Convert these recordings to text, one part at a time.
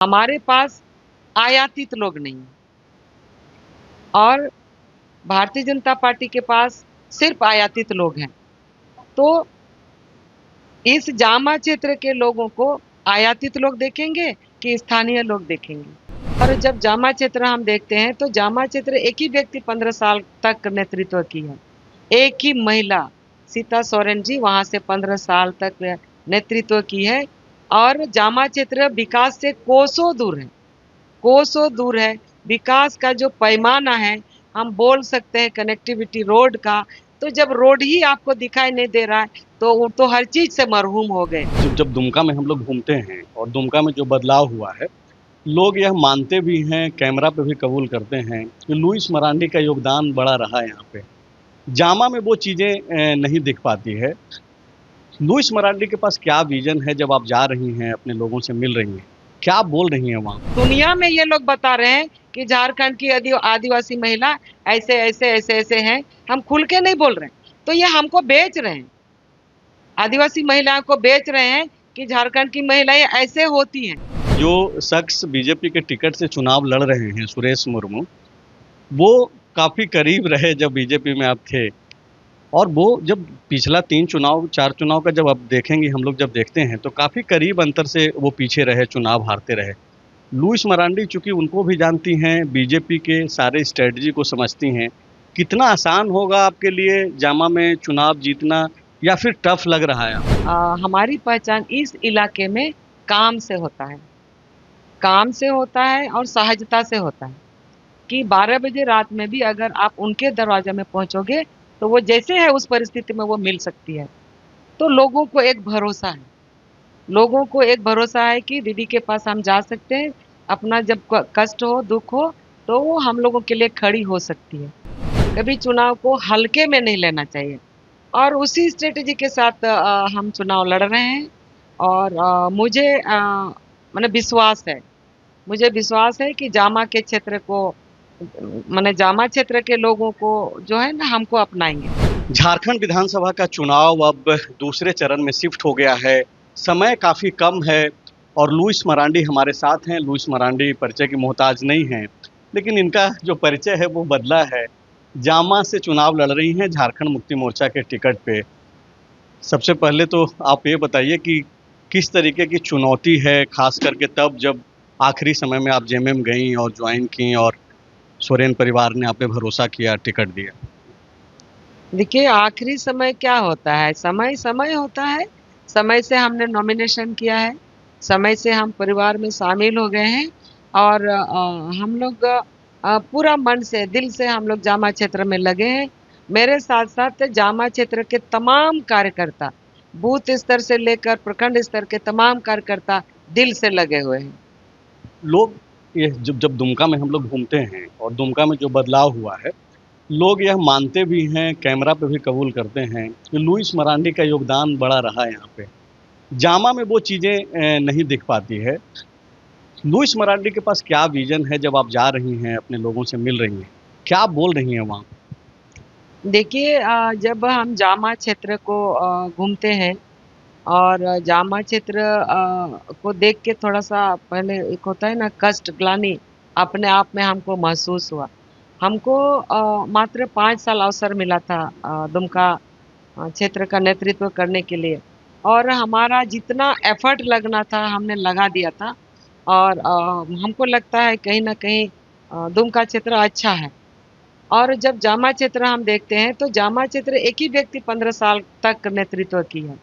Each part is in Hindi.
हमारे पास आयातित लोग नहीं हैं और भारतीय जनता पार्टी के पास सिर्फ आयातित लोग हैं। तो इस जामा क्षेत्र के लोगों को आयातित लोग देखेंगे कि स्थानीय लोग देखेंगे। और जब जामा क्षेत्र हम देखते हैं तो जामा क्षेत्र एक ही व्यक्ति 15 साल तक नेतृत्व की है, एक ही महिला सीता सोरेन जी वहां से 15 साल तक नेतृत्व की है। और जामा क्षेत्र विकास से कोसों दूर है, कोसों दूर है। विकास का जो पैमाना है, हम बोल सकते हैं कनेक्टिविटी रोड का, तो जब रोड ही आपको दिखाई नहीं दे रहा है तो वो तो हर चीज से मरहूम हो गए। जब दुमका में हम लोग घूमते हैं और दुमका में जो बदलाव हुआ है, लोग यह मानते भी हैं, कैमरा पे भी कबूल करते हैं कि लुइस मरांडी का योगदान बड़ा रहा है यहाँ पे। जामा में वो चीज़ें नहीं दिख पाती है। लुइस मरांडी के पास क्या विजन है जब आप जा रही हैं, अपने लोगों से मिल रही हैं, क्या बोल रही हैं वहाँ? दुनिया में ये लोग बता रहे हैं कि झारखंड की आदिवासी महिला ऐसे ऐसे ऐसे ऐसे हैं, हम खुल के नहीं बोल रहे हैं। तो ये हमको बेच रहे हैं, आदिवासी महिलाओं को बेच रहे हैं कि झारखंड की महिलाएं ऐसे होती हैं। जो शख्स बीजेपी के टिकट से चुनाव लड़ रहे हैं, सुरेश मुर्मू, वो काफ़ी करीब रहे जब बीजेपी में आप थे। और वो जब पिछला 3 चुनाव 4 चुनाव का जब आप देखेंगे, हम लोग जब देखते हैं तो काफ़ी करीब अंतर से वो पीछे रहे, चुनाव हारते रहे। लुइस मरांडी चूँकि उनको भी जानती हैं, बीजेपी के सारे स्ट्रेटजी को समझती हैं, कितना आसान होगा आपके लिए जामा में चुनाव जीतना या फिर टफ लग रहा है? हमारी पहचान इस इलाके में काम से होता है, काम से होता है और सहजता से होता है कि 12 बजे रात में भी अगर आप उनके दरवाजे में पहुंचोगे तो वो जैसे है उस परिस्थिति में वो मिल सकती है। तो लोगों को एक भरोसा है, लोगों को एक भरोसा है कि दीदी के पास हम जा सकते हैं, अपना जब कष्ट हो दुख हो तो वो हम लोगों के लिए खड़ी हो सकती है। कभी चुनाव को हल्के में नहीं लेना चाहिए और उसी स्ट्रेटेजी के साथ हम चुनाव लड़ रहे हैं। और मुझे मैंने विश्वास है, मुझे विश्वास है कि जामा के क्षेत्र को मैंने जामा क्षेत्र के लोगों को जो है ना हमको अपनाएंगे। झारखंड विधानसभा का चुनाव अब दूसरे चरण में शिफ्ट हो गया है, समय काफ़ी कम है और लुइस मरांडी हमारे साथ हैं। लुइस मरांडी परिचय की मोहताज नहीं हैं, लेकिन इनका जो परिचय है वो बदला है। जामा से चुनाव लड़ रही हैं झारखंड मुक्ति मोर्चा के टिकट पे। सबसे पहले तो आप ये बताइए कि किस तरीके की चुनौती है, खास करके तब जब आखिरी समय में आप जेएमएम गईं और ज्वाइन की और सोरेन परिवार ने आप पे भरोसा किया, टिकट दिया? देखिए आखिरी समय क्या होता है, समय समय होता है। समय से हमने नॉमिनेशन किया है, समय से हम परिवार में शामिल हो गए हैं और हम लोग पूरा मन से दिल से हम लोग जामा क्षेत्र में लगे हैं। मेरे साथ साथ जामा क्षेत्र के तमाम कार्यकर्ता, बूथ स्तर से लेकर प्रखंड स्तर के तमाम कार्यकर्ता दिल से लगे हुए हैं। लोग ये जब दुमका में हम लोग घूमते हैं और दुमका में जो बदलाव हुआ है, लोग यह मानते भी हैं, कैमरा पे भी कबूल करते हैं कि लुइस मरांडी का योगदान बड़ा रहा है यहाँ पे। जामा में वो चीज़ें नहीं दिख पाती है। लुइस मरांडी के पास क्या विजन है जब आप जा रही हैं, अपने लोगों से मिल रही हैं, क्या बोल रही हैं वहाँ? देखिए जब हम जामा क्षेत्र को घूमते हैं और जामा क्षेत्र को देख के थोड़ा-सा पहले एक होता है ना कष्ट, ग्लानि अपने आप में हमको महसूस हुआ। हमको मात्र 5 साल अवसर मिला था दुमका क्षेत्र का नेतृत्व करने के लिए और हमारा जितना एफर्ट लगना था हमने लगा दिया था। और हमको लगता है कहीं न कहीं दुमका क्षेत्र अच्छा है। और जब जामा क्षेत्र हम देखते हैं तो जामा क्षेत्र एक ही व्यक्ति 15 साल तक नेतृत्व की है,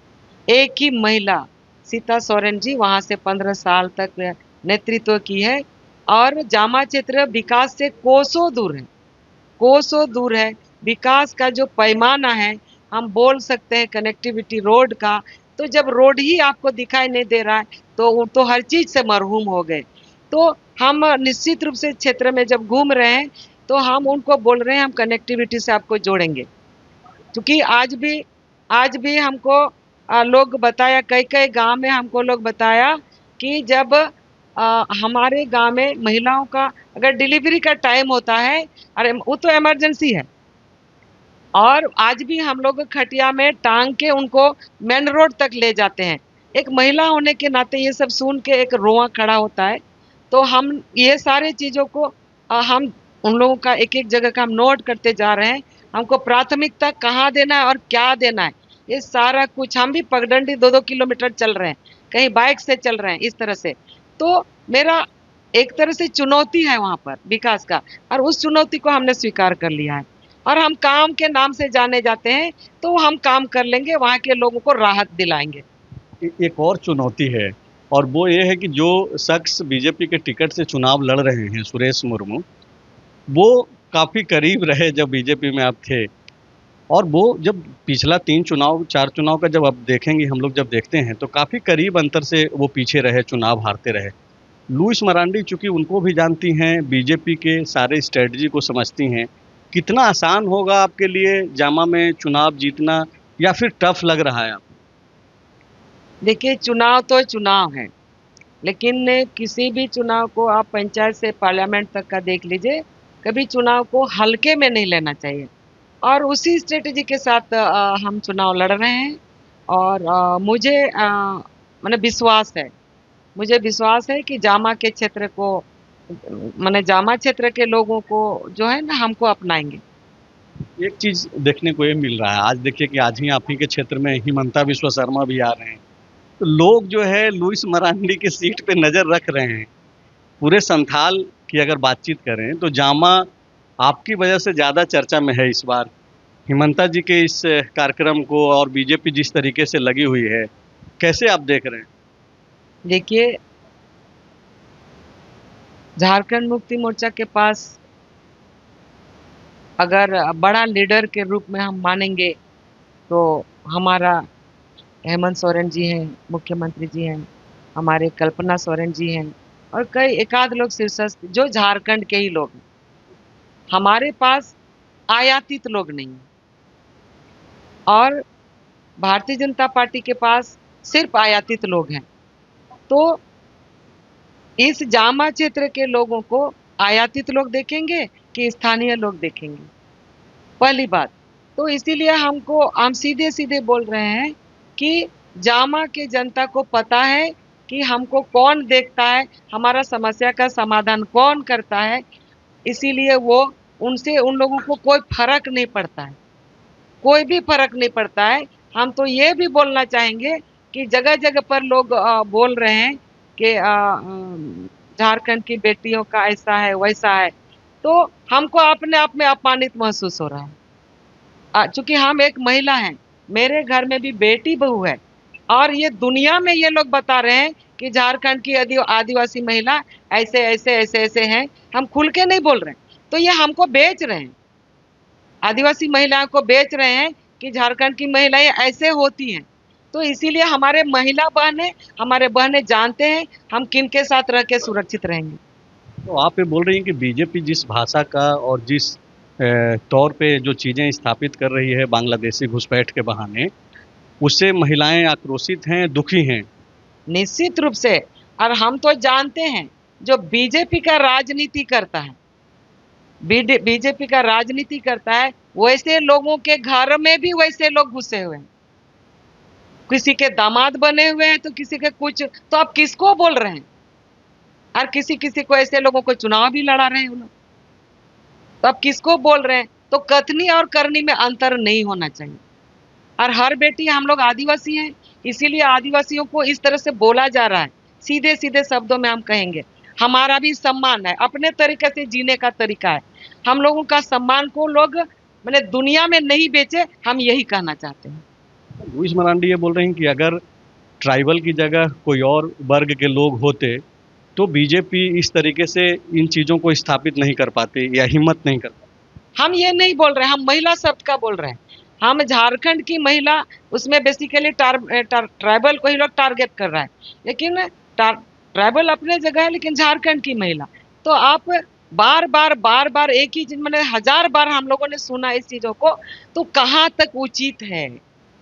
एक ही महिला सीता सोरेन जी वहां से 15 साल तक नेतृत्व की है। और जामा क्षेत्र विकास से कोसों दूर है, कोसों दूर है। विकास का जो पैमाना है, हम बोल सकते हैं कनेक्टिविटी रोड का, तो जब रोड ही आपको दिखाई नहीं दे रहा है तो वो तो हर चीज से मरहूम हो गए। तो हम निश्चित रूप से क्षेत्र में जब घूम रहे हैं तो हम उनको बोल रहे हैं हम कनेक्टिविटी से आपको जोड़ेंगे, क्योंकि आज भी हमको लोग बताया, कई कई गांव में हमको लोग बताया कि जब हमारे गांव में महिलाओं का अगर डिलीवरी का टाइम होता है, अरे वो तो इमरजेंसी है, और आज भी हम लोग खटिया में टांग के उनको मेन रोड तक ले जाते हैं। एक महिला होने के नाते ये सब सुन के एक रोआ खड़ा होता है। तो हम ये सारे चीजों को हम उन लोगों का एक एक जगह का हम नोट करते जा रहे हैं। हमको प्राथमिकता कहाँ देना है और क्या देना है, ये सारा कुछ हम भी पगडंडी 2-2 किलोमीटर चल रहे हैं, कहीं बाइक से चल रहे हैं, इस तरह से। तो मेरा एक तरह से चुनौती है वहां पर विकास का, और उस चुनौती को हमने स्वीकार कर लिया है। और हम काम के नाम से जाने जाते हैं, तो हम काम कर लेंगे, वहां के लोगों को राहत दिलाएंगे। एक और चुनौती है, और वो ये है कि जो शख्स बीजेपी के टिकट से चुनाव लड़ रहे हैं, सुरेश मुर्मू, वो काफ़ी करीब रहे जब बीजेपी में आप थे। और वो जब पिछला 3 चुनाव 4 चुनाव का जब आप देखेंगे, हम लोग जब देखते हैं तो काफ़ी करीब अंतर से वो पीछे रहे, चुनाव हारते रहे। लुइस मरांडी चूँकि उनको भी जानती हैं, बीजेपी के सारे स्ट्रैटेजी को समझती हैं, कितना आसान होगा आपके लिए जामा में चुनाव जीतना, या फिर टफ लग रहा है आपको? देखिए, चुनाव तो चुनाव है, लेकिन किसी भी चुनाव को आप पंचायत से पार्लियामेंट तक का देख लीजिए, कभी चुनाव को हल्के में नहीं लेना चाहिए। और उसी स्ट्रेटेजी के साथ हम चुनाव लड़ रहे हैं। और मुझे मैंने विश्वास है, मुझे विश्वास है कि जामा के क्षेत्र को, मैंने जामा क्षेत्र के लोगों को जो है ना, हमको अपनाएंगे। एक चीज़ देखने को ये मिल रहा है, आज देखिए कि आज ही आप ही के क्षेत्र में हिमंता विश्व शर्मा भी आ रहे हैं। तो लोग जो है लुइस मरांडी की सीट पे नज़र रख रहे हैं। पूरे संथाल की अगर बातचीत करें तो जामा आपकी वजह से ज़्यादा चर्चा में है इस बार। हिमंता जी के इस कार्यक्रम को और बीजेपी जिस तरीके से लगी हुई है, कैसे आप देख रहे हैं? देखिए, झारखंड मुक्ति मोर्चा के पास अगर बड़ा लीडर के रूप में हम मानेंगे, तो हमारा हेमंत सोरेन जी हैं, मुख्यमंत्री जी हैं, हमारे कल्पना सोरेन जी हैं, और कई एकाध लोग शीर्षस्थ जो झारखंड के ही लोग हैं। हमारे पास आयातित लोग नहीं हैं, और भारतीय जनता पार्टी के पास सिर्फ आयातित लोग हैं। तो इस जामा क्षेत्र के लोगों को आयातित लोग देखेंगे कि स्थानीय लोग देखेंगे, पहली बात। तो इसीलिए हम सीधे सीधे बोल रहे हैं कि जामा के जनता को पता है कि हमको कौन देखता है, हमारा समस्या का समाधान कौन करता है। इसीलिए वो उनसे उन लोगों को कोई फर्क नहीं पड़ता है, कोई भी फर्क नहीं पड़ता है। हम तो ये भी बोलना चाहेंगे कि जगह जगह पर लोग बोल रहे हैं कि झारखंड की बेटियों का ऐसा है वैसा है, तो हमको अपने आप में अपमानित महसूस हो रहा है। चूंकि हम एक महिला हैं, मेरे घर में भी बेटी बहू है, और ये दुनिया में ये लोग बता रहे हैं कि झारखंड की आदिवासी महिला ऐसे ऐसे ऐसे ऐसे हैं। हम खुल के नहीं बोल रहे हैं, तो ये हमको बेच रहे हैं, आदिवासी महिलाओं को बेच रहे हैं कि झारखंड की महिलाएं ऐसे होती हैं। तो इसीलिए हमारे महिला बहनें, हमारे बहनें जानते हैं हम किन के साथ रह के सुरक्षित रहेंगे। तो आप ये बोल रही हैं कि बीजेपी जिस भाषा का और जिस तौर पे जो चीज़ें स्थापित कर रही है बांग्लादेशी घुसपैठ के बहाने, उससे महिलाएं आक्रोशित हैं, दुखी हैं। निश्चित रूप से। और हम तो जानते हैं, जो बीजेपी का राजनीति करता है, बीजेपी का राजनीति करता है, वैसे लोगों के घर में भी वैसे लोग घुसे हुए हैं। किसी के दामाद बने हुए हैं तो किसी के कुछ, तो आप किसको बोल रहे हैं? और किसी किसी को ऐसे लोगों को चुनाव भी लड़ा रहे हैं वो लोग, तो आप किसको बोल रहे हैं? तो कथनी और करनी में अंतर नहीं होना चाहिए। और हर बेटी, हम लोग आदिवासी हैं, इसीलिए आदिवासियों को इस तरह से बोला जा रहा है। सीधे सीधे शब्दों में हम कहेंगे, हमारा भी सम्मान है, अपने तरीके से जीने का तरीका है। हम लोगों का सम्मान को लोग मैंने दुनिया में नहीं बेचे, हम यही कहना चाहते हैं। लुइस मरांडी ये बोल रहे हैं कि अगर ट्राइबल की जगह कोई और वर्ग के लोग होते तो बीजेपी इस तरीके से इन चीज़ों को स्थापित नहीं कर पाती या हिम्मत नहीं कर पाती। हम ये नहीं बोल रहे, हम महिला शब्द का बोल रहे हैं। हम झारखंड की महिला, उसमें बेसिकली ट्राइबल को ही लोग टारगेट कर रहा है, लेकिन ट्राइबल अपने जगह है, लेकिन झारखंड की महिला। तो आप बार बार एक ही चीज, मैंने 1000 बार हम लोगों ने सुना इस चीजों को, तो कहाँ तक उचित है?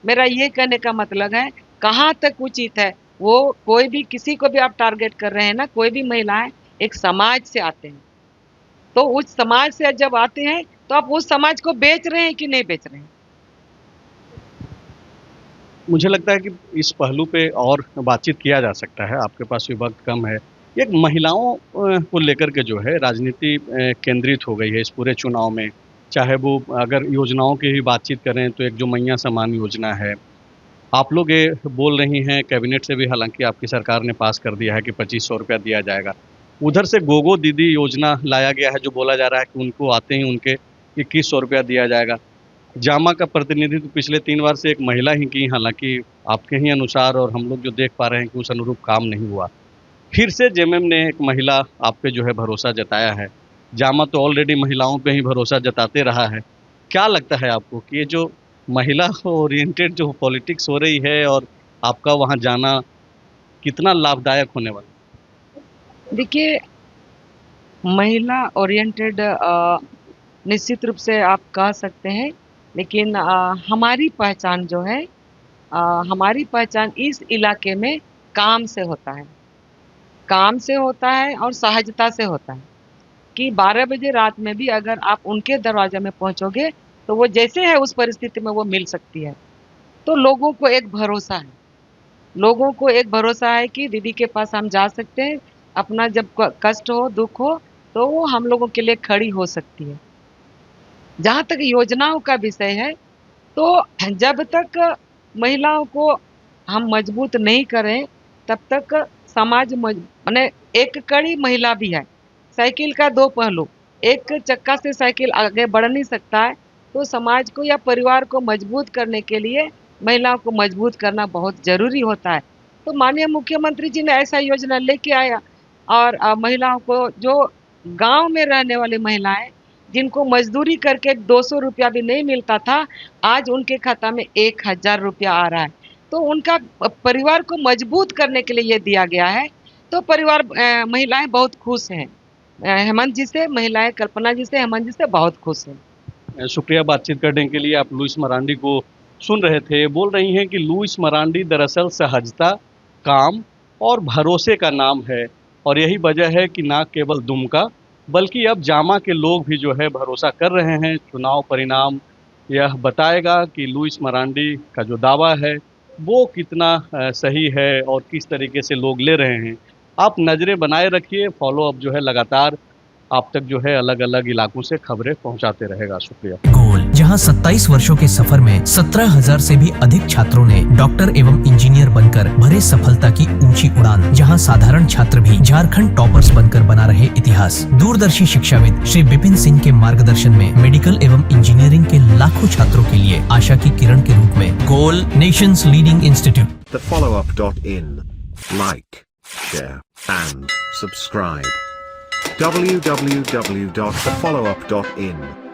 मेरा ये कहने का मतलब है, कहाँ तक उचित है? वो कोई भी, किसी को भी आप टारगेट कर रहे हैं ना, कोई भी महिलाएं एक समाज से आते हैं, तो उस समाज से जब आते हैं तो आप उस समाज को बेच रहे हैं कि नहीं बेच रहे हैं? मुझे लगता है कि इस पहलू पे और बातचीत किया जा सकता है, आपके पास भी वक्त कम है। एक महिलाओं को लेकर के जो है राजनीति केंद्रित हो गई है इस पूरे चुनाव में। चाहे वो अगर योजनाओं की ही बातचीत करें तो एक जो मैया सम्मान योजना है, आप लोग ये बोल रही हैं कैबिनेट से भी, हालाँकि आपकी सरकार ने पास कर दिया है कि 2500 रुपया दिया जाएगा। उधर से गोगो दीदी योजना लाया गया है जो बोला जा रहा है कि उनको आते ही उनके 2100 रुपया दिया जाएगा। जामा का प्रतिनिधित्व पिछले 3 बार से एक महिला ही की, हालाँकि आपके ही अनुसार और हम लोग जो देख पा रहे हैं कि उस अनुरूप काम नहीं हुआ। फिर से जेएमएम ने एक महिला आप पे जो है भरोसा जताया है। जामा तो ऑलरेडी महिलाओं पे ही भरोसा जताते रहा है। क्या लगता है आपको कि ये जो महिला ओरिएंटेड जो पॉलिटिक्स हो रही है और आपका वहाँ जाना कितना लाभदायक होने वाला है? देखिए, महिला ओरिएंटेड निश्चित रूप से आप कह सकते हैं, लेकिन हमारी पहचान जो है, हमारी पहचान इस इलाके में काम से होता है। काम से होता है और सहजता से होता है कि 12 बजे रात में भी अगर आप उनके दरवाजे में पहुंचोगे तो वो जैसे है उस परिस्थिति में वो मिल सकती है। तो लोगों को एक भरोसा है, लोगों को एक भरोसा है कि दीदी के पास हम जा सकते हैं, अपना जब कष्ट हो, दुख हो, तो वो हम लोगों के लिए खड़ी हो सकती है। जहाँ तक योजनाओं का विषय है, तो जब तक महिलाओं को हम मजबूत नहीं करें, तब तक समाज माने एक कड़ी महिला भी है। साइकिल का 2 पहलू, एक चक्का से साइकिल आगे बढ़ नहीं सकता है, तो समाज को या परिवार को मजबूत करने के लिए महिलाओं को मजबूत करना बहुत ज़रूरी होता है। तो माननीय मुख्यमंत्री जी ने ऐसा योजना लेके आया और महिलाओं को, जो गाँव में रहने वाली महिलाएँ जिनको मजदूरी करके 200 रुपया भी नहीं मिलता था, आज उनके खाता में 1000 रुपया आ रहा है। तो उनका परिवार को मजबूत करने के लिए ये दिया गया है। तो परिवार महिलाएँ बहुत खुश हैं। हेमंत जी से महिलाएँ, कल्पना जी से, हेमंत जी से बहुत खुश हैं। शुक्रिया बातचीत करने के लिए। आप लुइस मरांडी को सुन रहे थे। बोल रही हैं कि लुइस मरांडी दरअसल सहजता, काम और भरोसे का नाम है और यही वजह है कि ना केवल दुमका बल्कि अब जामा के लोग भी जो है भरोसा कर रहे हैं। चुनाव परिणाम यह बताएगा कि लुइस मरांडी का जो दावा है वो कितना सही है और किस तरीके से लोग ले रहे हैं। आप नज़रें बनाए रखिए, फॉलो अप जो है लगातार आप तक जो है अलग अलग इलाकों से खबरें पहुंचाते रहेगा। शुक्रिया। गोल, जहां 27 वर्षों के सफर में 17,000 से भी अधिक छात्रों ने डॉक्टर एवं इंजीनियर बनकर भरे सफलता की ऊंची उड़ान, जहां साधारण छात्र भी झारखंड टॉपर्स बनकर बना रहे इतिहास। दूरदर्शी शिक्षाविद श्री विपिन सिंह के मार्गदर्शन में मेडिकल एवं इंजीनियरिंग के लाखों छात्रों के लिए आशा की किरण के रूप में गोल, nation's leading institute. thefollowup.in. Like, share, and subscribe. www.thefollowup.in